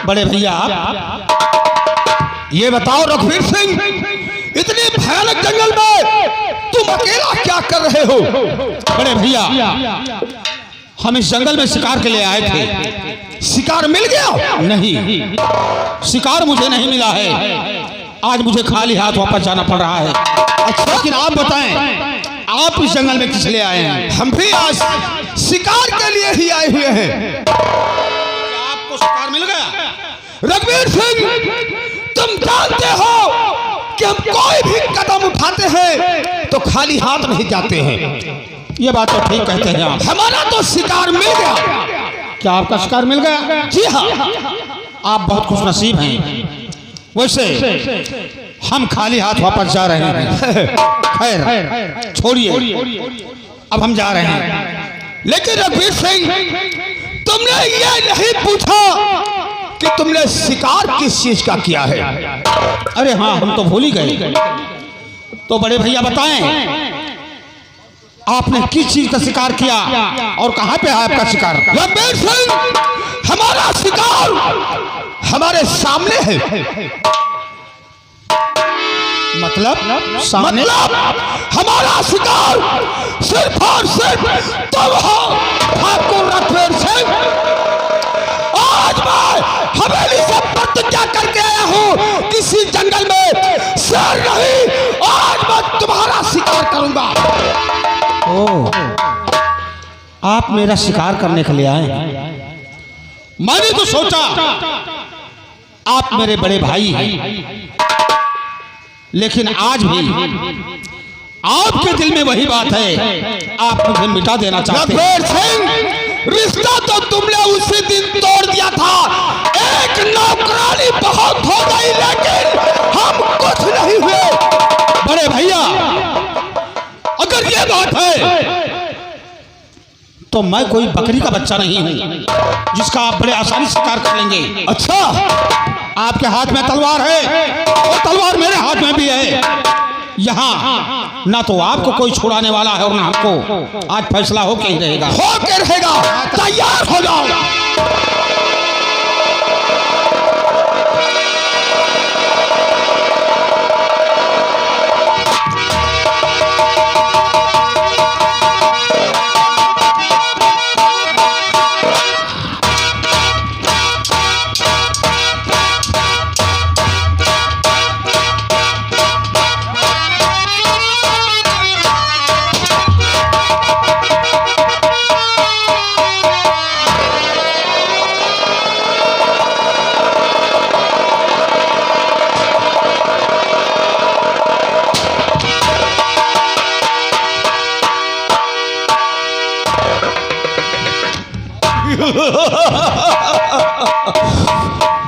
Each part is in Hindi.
बड़े भैया ये बताओ रघुवीर सिंह, इतने भयानक जंगल में तुम अकेला क्या कर रहे हो? बड़े भैया हम इस जंगल में शिकार के लिए आए थे। शिकार मिल गया? नहीं, शिकार मुझे नहीं मिला है। आज मुझे खाली हाथ वापस जाना पड़ रहा है। अच्छा, लेकिन आप बताएं, आप इस जंगल में किस लिए आए हैं? हम भी आज शिकार के लिए ही आए हुए हैं। क्या आपको शिकार मिल गया? रघुवीर सिंह, तुम जानते हो कि हम कोई भी कदम उठाते हैं तो खाली हाथ नहीं जाते हैं। ये बात तो ठीक कहते हैं आप। हमारा तो शिकार मिल गया। क्या आपका शिकार मिल गया? जी हाँ, आप बहुत खुशनसीब हैं। वैसे हम खाली हाथ वापस जा रहे हैं। खैर छोड़िए, अब हम जा रहे हैं। लेकिन रघुवीर सिंह, तुमने ये नहीं पूछा कि तुमने शिकार किस चीज का किया है? अरे हाँ, हम तो भूल ही गए। तो बड़े भैया बताएं, आपने किस चीज का शिकार किया और कहां पे है आपका शिकार? रघुवीर सिंह, हमारा शिकार हमारे सामने है। मतलब सामने? मतलब हमारा शिकार सिर्फ और सिर्फ तुम हो ठाकुर रघुवीर सिंह। आज मैं हवेली से प्रतिज्ञा करके आया हूँ, किसी जंगल में शेर नहीं, आज मैं तुम्हारा शिकार करूंगा। ओह, आप मेरा शिकार करने के लिए आए? मैंने तो सोचा आप मेरे बड़े भाई हैं, लेकिन आज भी आपके दिल में वही बात है, आप मुझे मिटा देना चाहते हैं। रघुवीर सिंह, रिश्ता तो तुमने उसी दिन तोड़ दिया था। एक नौकरानी बहुत हो गई, लेकिन हम कुछ नहीं हुए। बड़े भैया, अगर ये बात है तो मैं कोई बकरी का बच्चा नहीं हूं जिसका आप बड़े आसानी से शिकार कर लेंगे। अच्छा, आपके हाथ में तलवार है और तलवार मेरे हाथ में भी है। यहाँ ना तो आपको कोई छुड़ाने वाला है और ना हमको। आज फैसला होके ही रहेगा। होके रहेगा, तैयार हो जाओ।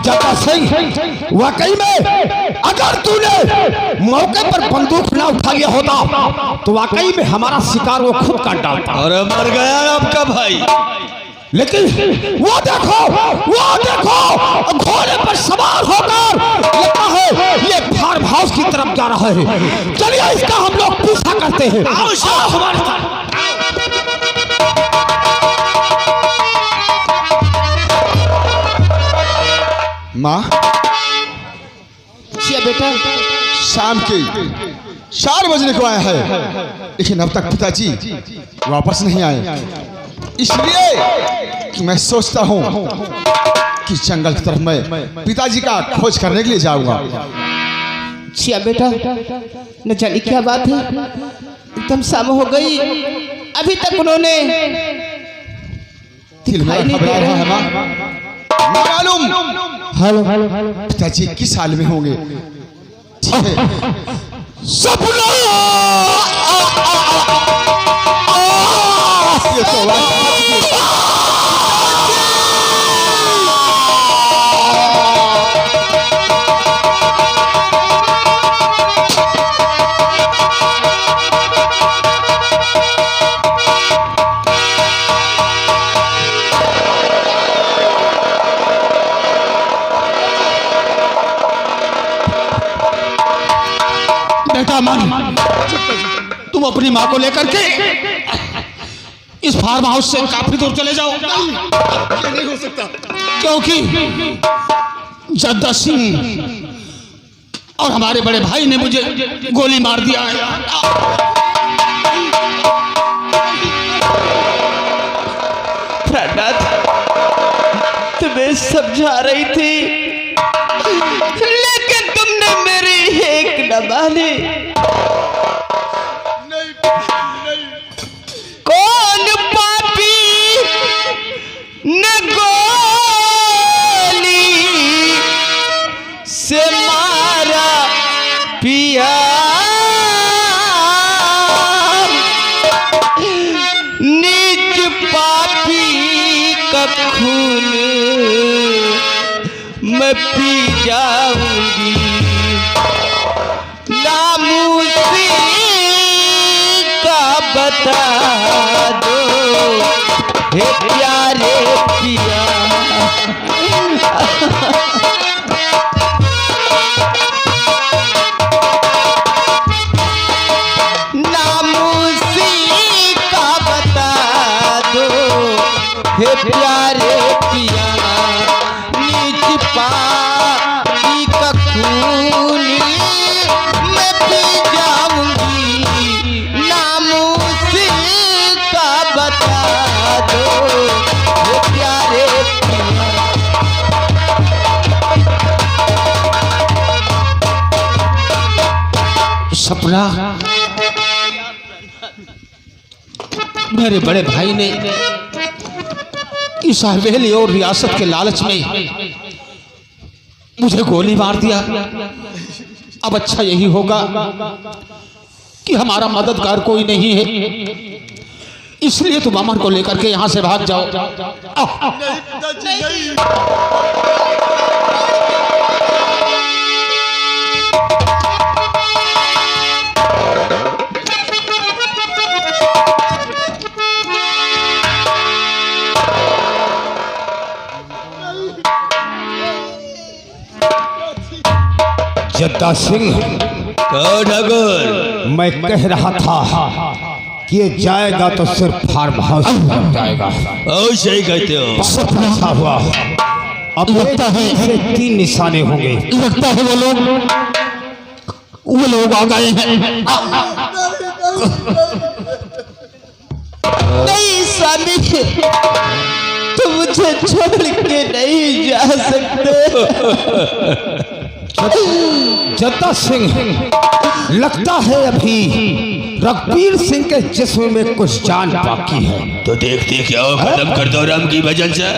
जटा सिंह, वाकई में अगर तूने मौके पर बंदूक ना उठा लिया होता तो वाकई में हमारा शिकार वो खुद काट डालता। अरे मर गया आपका भाई। लेकिन वो देखो घोड़े पर सवार होकर लगता है ये फार्म हाउस की तरफ जा रहा है। चलिए इसका हम लोग पीछा करते हैं। आओ हमारे साथ। माँ, बेटा, शाम के 4 बजने को आया है, लेकिन अब तक पिताजी वापस नहीं आए। इसलिए कि मैं सोचता हूँ कि जंगल की तरफ मैं पिताजी का खोज करने के लिए जाऊंगा। छिया बेटा, न जाने क्या बात है, एकदम शाम हो गई, अभी तक उन्होंने दिल में घबरा रहा है माँ। ना मालूम हेलो, पिताजी किस हाल में होंगे। ठीक है, सपना ये तो बेटा मन, तुम अपनी माँ को लेकर के इस फार्म हाउस से काफी दूर चले जाओ। ये नहीं हो सकता, क्योंकि जद्दा सिंह और हमारे बड़े भाई ने मुझे गोली मार दिया है। तुम्हें समझा रही थी लेकिन तुमने मेरी एक न मानी। कौन पापी ने गोली से मारा पिया, नीच पापी का खून मैं पी जाऊंगी। नामूसी का बता दो हे प्यारे पिया। नामूसी का बता दो हे प्यारे पिया, नीच पापी का खून मैं पी जाऊंगी। नामूसी का बता दो हे प्यारे पिया। सपना, मेरे बड़े भाई ने इस हवेली और रियासत के लालच में मुझे गोली मार दिया। अब अच्छा यही होगा कि हमारा मददगार कोई नहीं है, इसलिए तुम अमर को लेकर के यहां से भाग जाओ। जद्दा सिंह, मैं कह रहा था कि ये जाएगा तो सिर्फ फार्म हाउस में जाएगा। सही कहते हो। अच्छा हुआ, अब लगता है 3 निशाने होंगे। लगता है वो लोग आ गए हैं। नहीं स्वामी, तुम मुझे छोड़ के नहीं जा सकते। जद्दा सिंह, लगता है अभी रघुवीर सिंह के जिस्म में कुछ जान बाकी है। तो देखते क्या हो, खत्म कर दो राम की भजन से।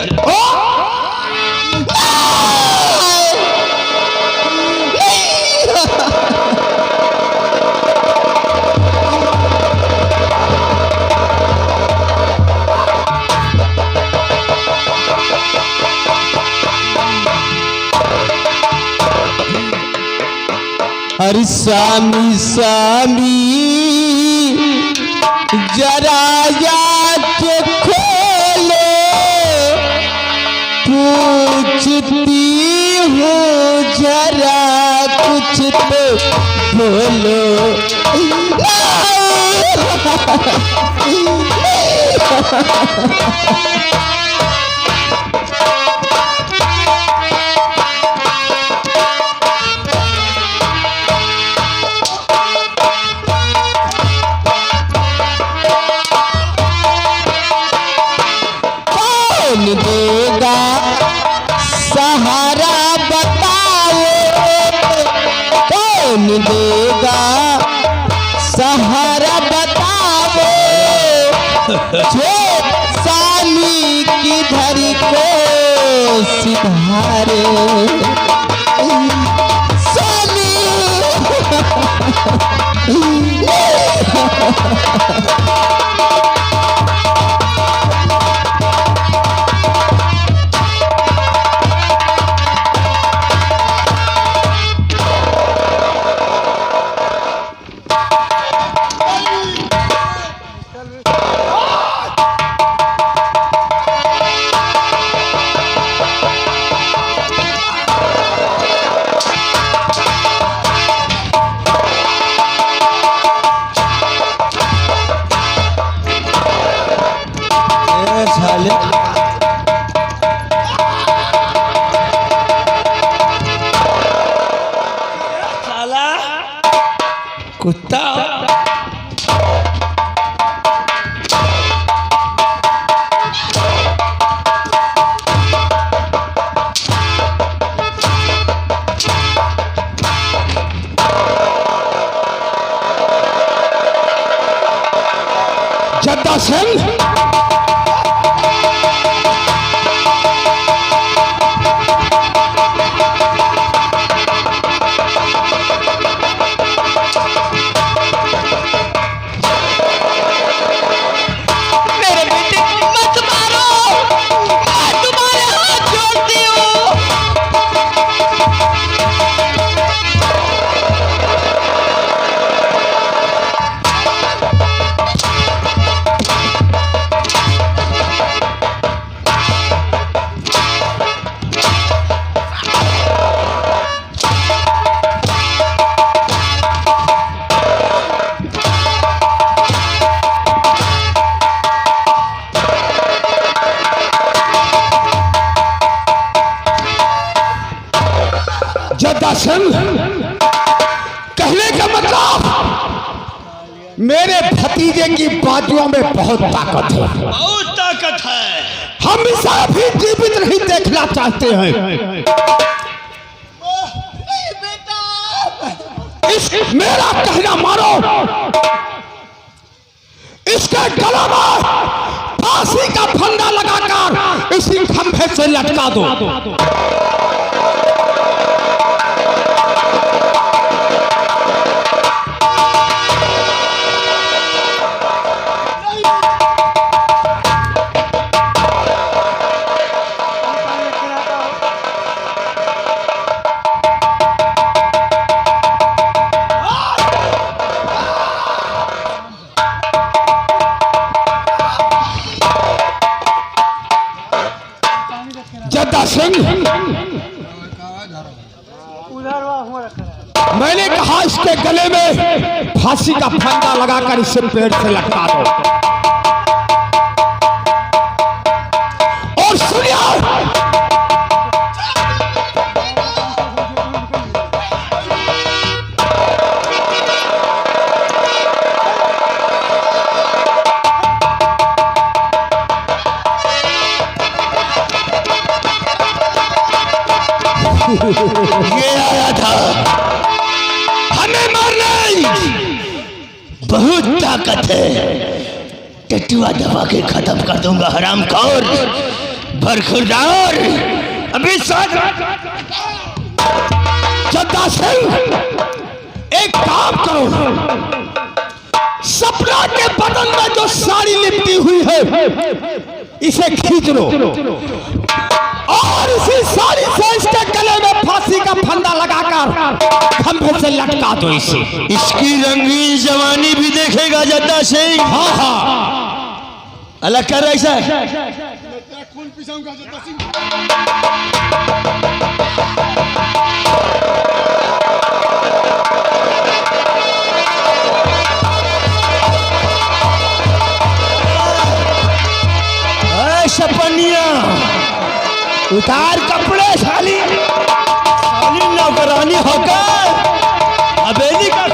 अरे स्वामी स्वामी, जरा याद खोलो, पूछती हूँ जरा कुछ तो बोलो। कौन देगा सहारा बताओ, कौन देगा सहारा बताओ, जो साली की धरी को सिधारे। साली की बाजुओं में बहुत ताकत है, बहुत ताकत है। हम इसे अभी जीवित नहीं देखना चाहते हैं। मेरा कहना मानो, इसके गले में फांसी का फंदा लगाकर इसी खंभे से लटका दो। जद्दा सिंह, मैंने कहा इसके गले में फांसी का फंदा लगाकर इसे पेड़ से लटका दो। और सुनिए, ये आया था हमें मारने। बहुत ताकत है, टटुआ दबा के खत्म कर दूंगा हरामखोर बरखुरदार। अभी साथ जद्दा सिंह, एक काम करो, सपना के बदन में जो साड़ी लिपटी हुई है इसे खींच लो और इसी साड़ी से इसके गले में फांसी का फंदा लगाकर खंभे से लटका दो इसे। इसकी रंगीन जवानी भी देखेगा जद्दा सिंह। हाँ हाँ, अलग कर ऐसा सपनिया उतार कपड़े, साली साली नौकरानी होकर हवेली का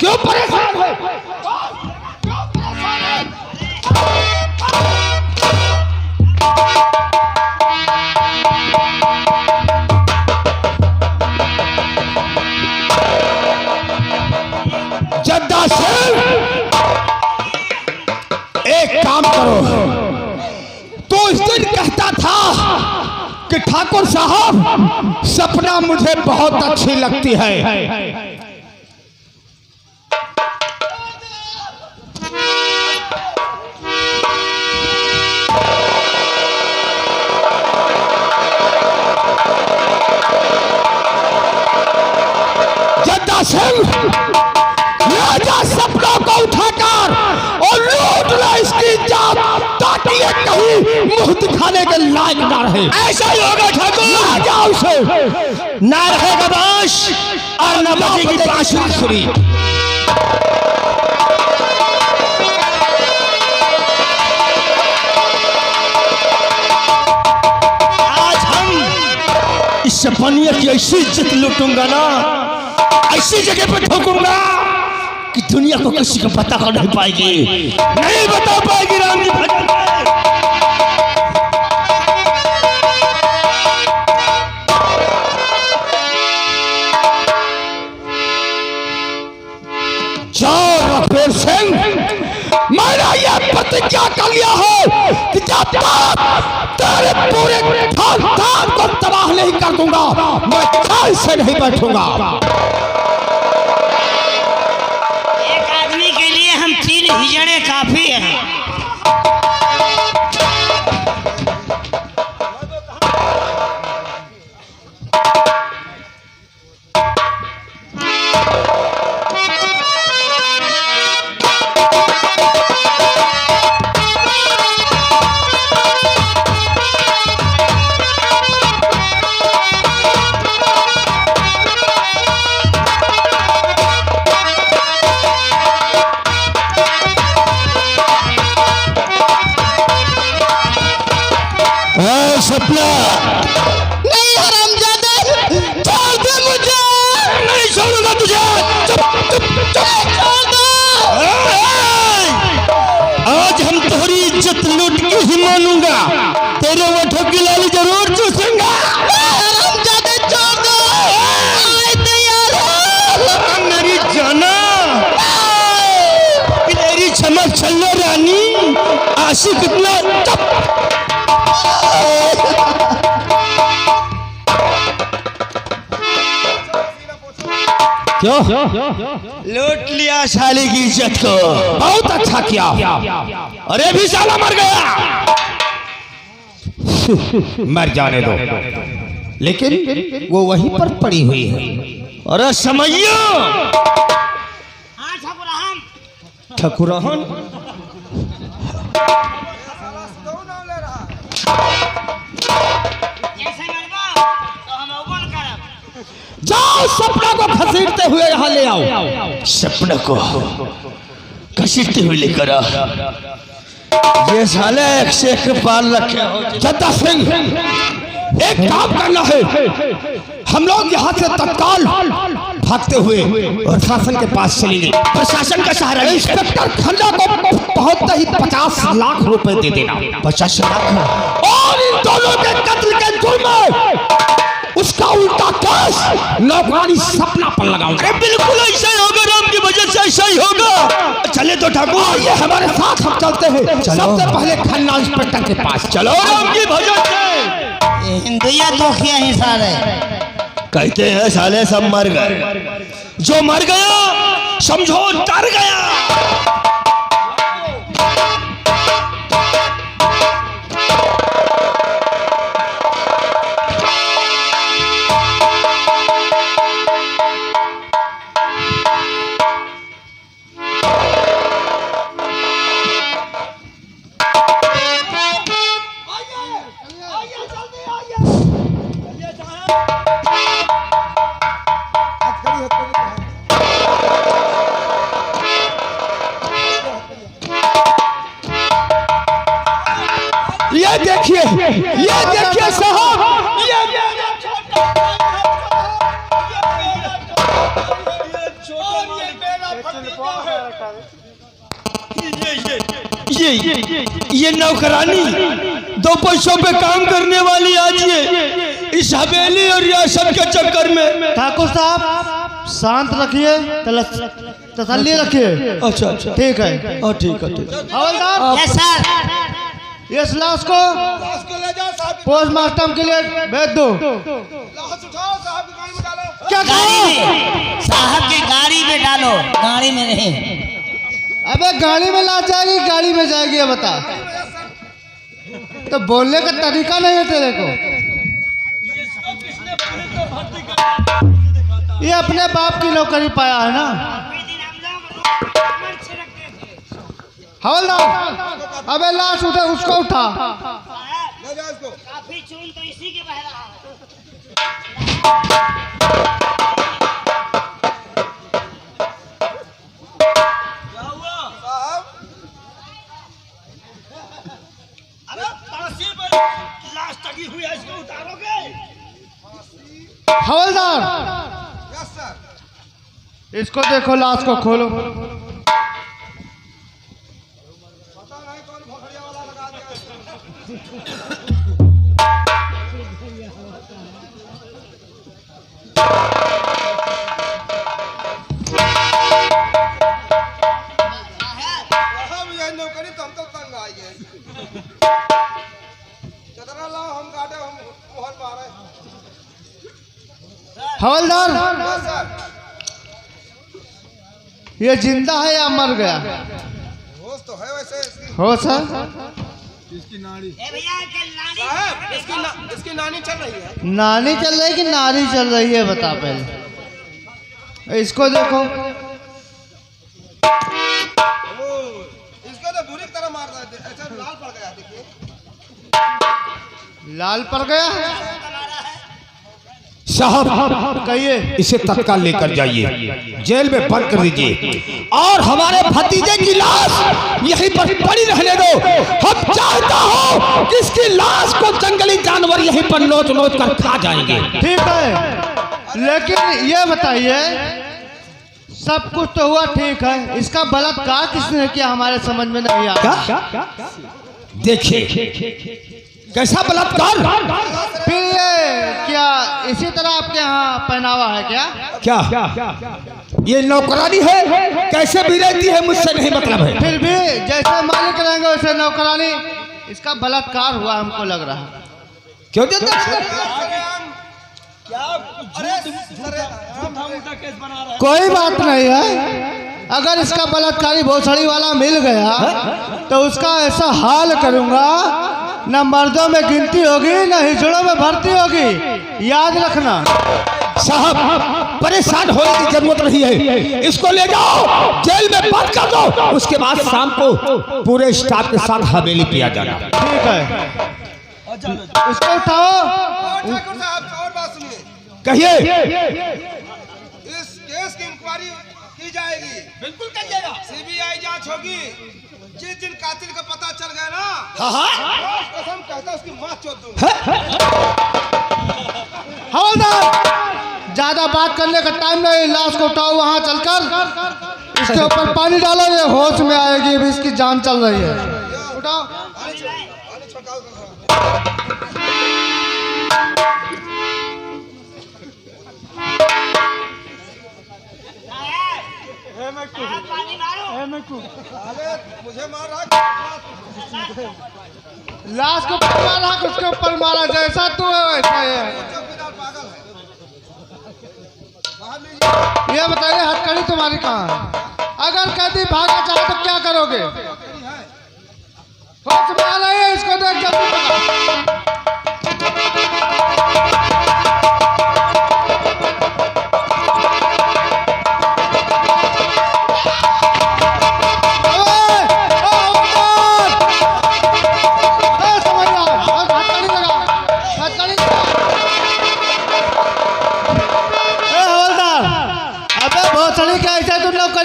क्यों परेशान है? जद्दा सिंह, एक काम करो, तो इस दिन कहता था कि ठाकुर साहब सपना मुझे बहुत अच्छी लगती है। जद्दा सिंह, राजा सपनों को उठाकर और लूट ला इसकी जान, ताकि ये कहीं मुंह दिखाने के लायक ना रहे। ऐसा ही होगा ठाकुर। ना जाओ उसे, ना रहेगा बांस और न बजेगी बांसुरी। आज हम इस सपनिया की ऐसी इज्जत लूटूंगा ना, ऐसी जगह पर ठोकूंगा कि दुनिया को किसी को पता कर नहीं पाएगी, नहीं बता पाएगी राम जी भजन। रघुवीर सिंह, मैंने यह प्रतिज्ञा कर लिया है कि जब तक तेरे पूरे खानदान को तबाह नहीं कर दूंगा मैं चैन से नहीं बैठूंगा। एक आदमी के लिए हम 3 हिजड़े काफी हैं। सपना नहीं हरामजादे, छोड़ दे मुझे। नहीं छोड़ूंगा तुझे। छोड़ दो। आज हम तुम्हारी इज्जत लूट के ही मानूंगा, तेरे वोटों की लाली जरूर चूसूंगा। हरामजादे छोड़ दो। मैं तैयार हूं। मेरी जाना तेरी चमक चलो रानी, आशिक इतना क्यों लूट लिया साली की इज्जत को। बहुत अच्छा किया। अरे भी साला मर गया। मर जाने दो, लेकिन वो वहीं पर पड़ी हुई है। अरे समझियो हाँ ठाकुर ठकुरहन जैसे मरबा तो हम अवन करब। जाओ सपना को घसीटते हुए यहाँ ले आओ। सपना को घसीटते हुए लेकर आ। ये साले एक से एक पाल रखे हो। जद्दा सिंह, एक काम करना है, हम लोग यहाँ से तत्काल भागते हुए और शासन के पास चलेंगे। प्रशासन का सहारा। इंस्पेक्टर खन्ना को पहुंचते ही 50 लाख रुपए दे देना। 50 लाख और इन दोनों के कत्ल के जुर्म में उसका उल्टा केस नौकरानी सपना पर लगाऊंगा। अरे बिल्कुल ऐसा ही होगा, राम की वजह से ऐसा ही होगा। चले तो ठाकुर, ये हमारे साथ हम चलते हैं। सबसे पहले खन्ना इंस्पेक्टर के पास चलो राम की वजह से। हिंदुया दोखिया ही सारे कहते हैं साले सब मर गए, जो मर गया समझो डर गया। ये देखिए साहब, ये नौकरानी 2 पैसों पे काम करने वाली आज ये इस हवेली और रियासत के चक्कर में। ठाकुर साहब शांत रखिए, तसल्ली रखिए। अच्छा अच्छा ठीक है। ठीक है। हवलदार, यस सर। इस लाश को पोस्टमार्टम के लिए भेज दो। क्या गाड़ी कहा? में साहब के गाड़ी में डालो, गाड़ी में नहीं। अबे गाड़ी में ला जाएगी, गाड़ी में जाएगी, ये बता। तो बोलने का तरीका नहीं है तेरे को। ये अपने बाप की नौकरी पाया है ना। हवलदार, अबे लाश उठा, उसको उठा। काफी चून तो इसी के बह रहा है। हवलदार, इसको देखो, लाश को खोलो। नौकरी तो हम तो तंग आ गए। हवलदार, ये जिंदा है या मर गया? होश तो है वैसे। होश है? ए भैया इसकी नानी चल रही है। नानी चल रही कि नारी चल रही है बता पहले। इसको देखो, इसको तो बुरी तरह मार रहा है, ऐसा लाल पड़ गया। देखिए लाल पड़ गया। साहब कहिए। इसे तत्काल लेकर जाइए, जेल में बंद कर दीजिए और हमारे भतीजे की लाश यहीं पर पड़ी रहने दो। हम चाहता हूँ कि इसकी लाश को जंगली जानवर यहीं पर नोच नोच कर खा जाएंगे। ठीक है, लेकिन ये बताइए, सब कुछ तो हुआ ठीक है, इसका बलात्कार किसने किया हमारे समझ में नहीं आया। देखिए कैसा बलात्कार। फिर ये क्या इसी तरह आपके यहाँ पहनावा है क्या? क्या ये नौकरानी है? कैसे भी रहती है मुझसे नहीं मतलब है। फिर भी जैसे मालिक रहेंगे वैसे नौकरानी। इसका बलात्कार हुआ हमको लग रहा है। क्यों देते हैं? कोई बात नहीं है, अगर इसका बलात्कारी भोसड़ी वाला मिल गया तो उसका ऐसा हाल करूंगा, न मर्दों में गिनती होगी न हिजड़ों में भर्ती होगी, याद रखना। साहब परेशान होने की जरूरत नहीं है, इसको ले जाओ जेल में बंद कर दो। उसके बाद शाम को पूरे स्टाफ के साथ हवेली पे आ जाना। ठीक है, उसको उठाओ। ठाकुर साहब और बात सुनिए, कहिए। इस केस की इंक्वायरी की जाएगी। बिल्कुल करिएगा। सीबीआई जांच होगी। जिस दिन कातिल का पता चल गया ना, कसम कहता उसकी मां चोद दूंगा। हवलदार, ज्यादा बात करने का टाइम नहीं, लाश को उठाओ, वहां चलकर इसके ऊपर पानी डालो, ये होश में आएगी। अभी इसकी जान चल रही है। उठाओ। पानी मारो। मुझे मार रहा, लाश को ऊपर मारा, उसके ऊपर मारा, जैसा तू है वैसा है। चौकीदार पागल है। बाहर लीजिए। ये बताइए, हथकड़ी तुम्हारी कहाँ है? अगर कैदी भागा चाहे तो क्या करोगे? होश में आ रही है, इसको देख जल्दी पकड़।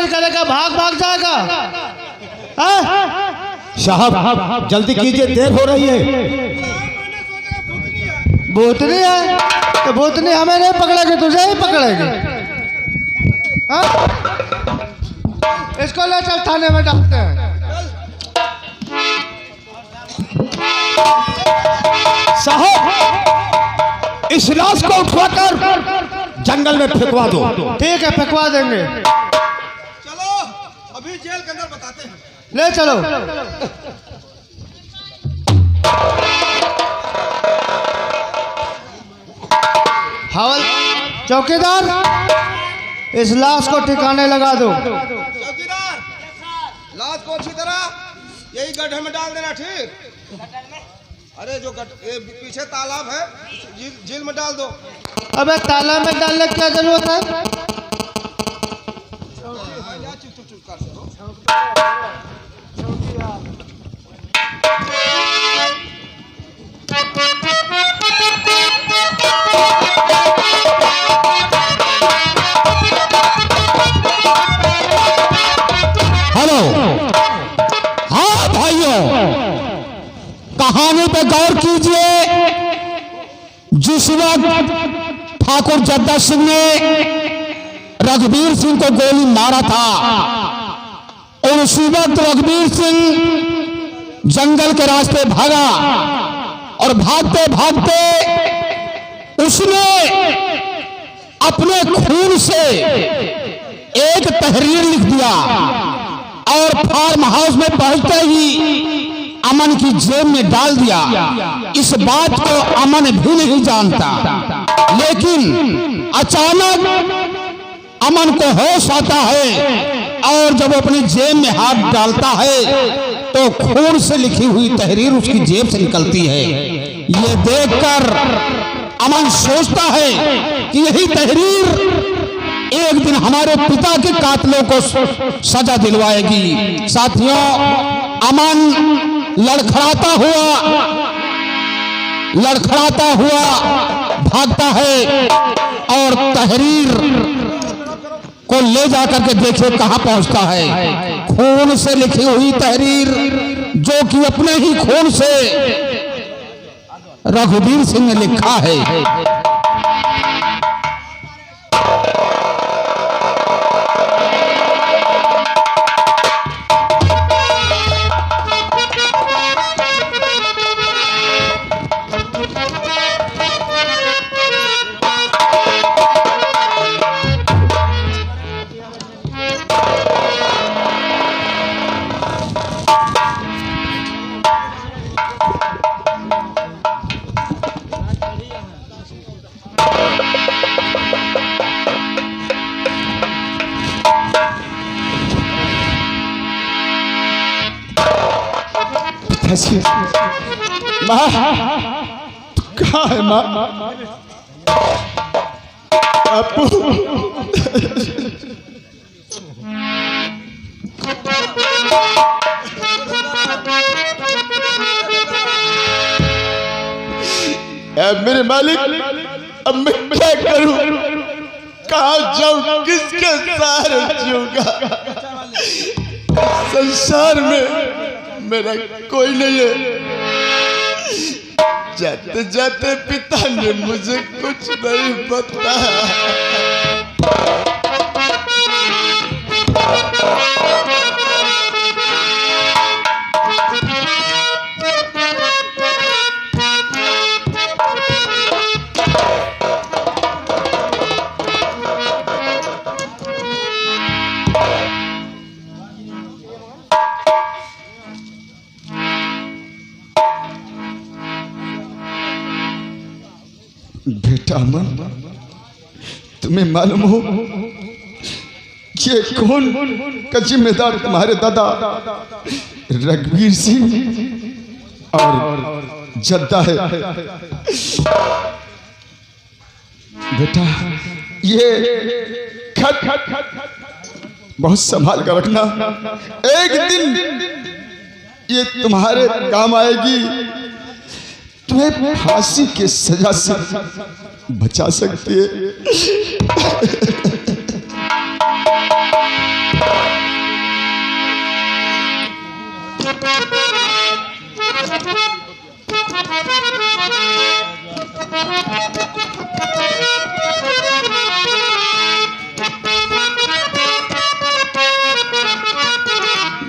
करेगा, भाग भाग जाएगा। साहब जल्दी कीजिए, देर हो रही है। भूतनी है तो भूतनी हमें नहीं पकड़ेगी, तुझे ही पकड़ेगी। इसको ले चल, थाने में डालते हैं। साहब इस लाश को उठवाकर जंगल में फेंकवा दो। ठीक है, फेंकवा देंगे। चलो अभी जेल के अंदर बताते हैं। ले चलो। हवल चौकीदार, इस लाश को ठिकाने लगा दो। चौकीदार, लाश को अच्छी तरह यही गड्ढे में डाल देना। ठीक? अरे जो ये पीछे तालाब है, झील में डाल दो। अबे तालाब में डालने की क्या जरूरत है? हेलो, हाँ भाइयों, कहानी पे गौर कीजिए। जिस वक्त ठाकुर जद्दा सिंह ने रघुवीर सिंह को गोली मारा था और उसी वक्त रघुवीर सिंह जंगल के रास्ते भागा और भागते भागते उसने अपने खून से एक तहरीर लिख दिया और फार्म हाउस में पहुंचते ही अमन की जेब में डाल दिया। इस बात को अमन भी नहीं जानता। लेकिन अचानक अमन को होश आता है और जब अपनी जेब में हाथ डालता है तो खून से लिखी हुई तहरीर उसकी जेब से निकलती है। ये देखकर अमन सोचता है कि यही तहरीर एक दिन हमारे पिता के कातलों को सजा दिलवाएगी। साथियों, अमन लड़खड़ाता हुआ भागता है और तहरीर को ले जाकर के देखे कहां पहुंचता है। खून से लिखी हुई तहरीर, जो कि अपने ही खून से रघुवीर सिंह ने लिखा है। माँ, कहाँ है माँ? अपू, मेरे मालिक, अब मैं क्या करूं? कहाँ जाऊं? किसके सहारे जीऊंगा? संसार में मेरा कोई नहीं है। जाते जाते पिता ने मुझे कुछ नहीं बताया। बेटा अमन, तुम्हें मालूम हो ये कौन का जिम्मेदार तुम्हारे दादा रघुवीर सिंह और जद्दा है। बेटा, ये खत बहुत संभाल कर रखना। एक दिन ये तुम्हारे काम आएगी, तुम्हें फांसी के सजा से बचा सकती है।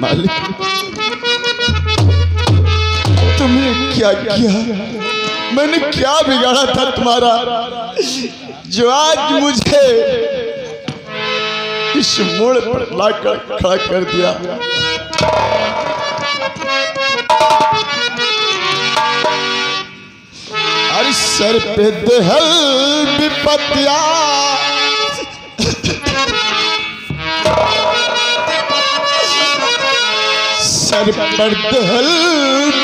मालिक, तुमने क्या किया? मैंने क्या बिगाड़ा था तुम्हारा जो आज मुझे इस मोड़ पर लाकर खड़ा कर दिया? अरे सर पे दहल विपत्तियां, सर पर दहल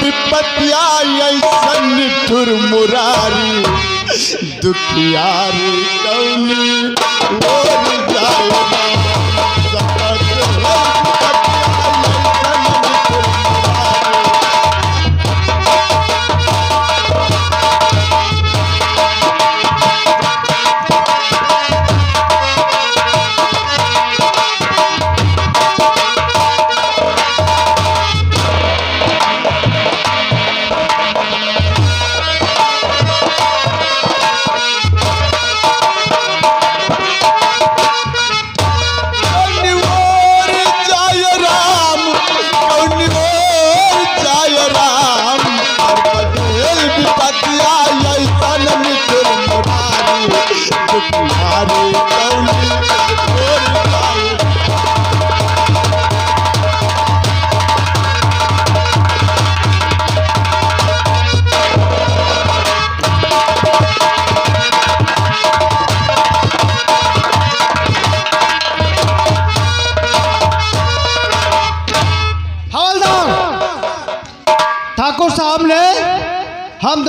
विपत्तियां, ऐसन ठुरमुरारी दुखियारी कौनी ओर जाएगा।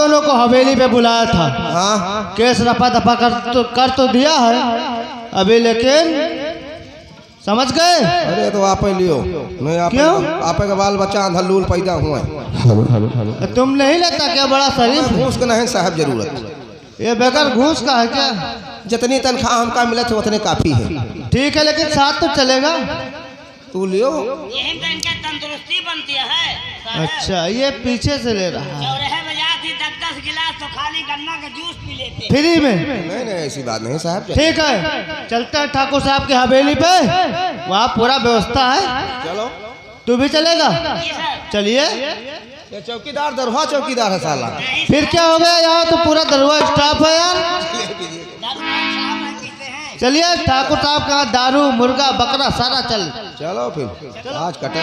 दोनों को हवेली पे बुलाया था। हाँ केस रफा दफा कर तो दिया है अभी, लेकिन समझ गए? अरे तो आप ही लियो, मैं आप क्यों? आपे का बाल बच्चा अंधलूल पैदा हुआ है। तुम नहीं लेता क्या बड़ा शरीफ? घूस के नहीं साहब जरूरत, ये बगैर घूस का है क्या? जितनी तनख्वाह हमका मिले थे उतने काफी है। ठीक है, लेकिन साथ तो चलेगा। तू लियो। यही तो इनका तंदुरुस्ती बनती है साहब। अच्छा, ये पीछे से ले रहा है चौराहे बाजार थी 10-10 गिलास तो खाली गन्ना का जूस पी लेते। फ्री में? नहीं नहीं ऐसी बात नहीं साहब। ठीक है, चलते हैं ठाकुर साहब की हवेली पे, वहाँ पूरा व्यवस्था है। चलो। तू भी चलेगा? चलिए। ये चौकीदार दरवा चौकीदार है साला। फिर क्या हो गया, यहाँ तो पूरा दरवा स्टाफ है यार। चलिए, ठाकुर साहब का दारू मुर्गा बकरा सारा चल। चलो फिर आज कटे।